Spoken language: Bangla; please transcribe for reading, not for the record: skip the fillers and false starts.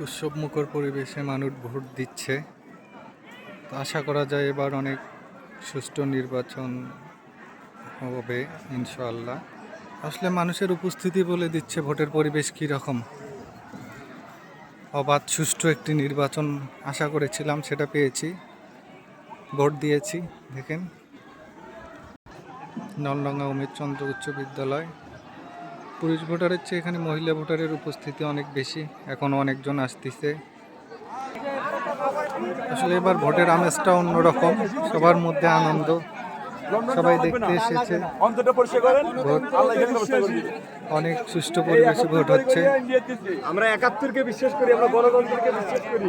উৎসবমুখর পরিবেশে মানুষ ভোট দিচ্ছে। তো আশা করা যায় এবার অনেক সুষ্ঠু নির্বাচন হবে ইনশাআল্লাহ। আসলে মানুষের উপস্থিতি বলে দিচ্ছে ভোটের পরিবেশ কী রকম। অবাধ সুষ্ঠু একটি নির্বাচন আশা করেছিলাম, সেটা পেয়েছি, ভোট দিয়েছি। দেখেন, নলডাঙ্গা উমেশচন্দ্র উচ্চ বিদ্যালয়। পুরুষ ভোটারের চেয়ে এখানে মহিলা ভোটারের উপস্থিতি অনেক বেশি, এখনও অনেকজন আসতেছে। আসলে এবার ভোটের আমেজটা অন্যরকম, সবার মধ্যে আনন্দ, সবাই দেখতে এসেছে। ভোট অনেক সুষ্ঠু পরিবেশে ভোট হচ্ছে। আমরা ৭১কে বিশ্বাস করি, আমরা গণতন্ত্রকে বিশ্বাস করি।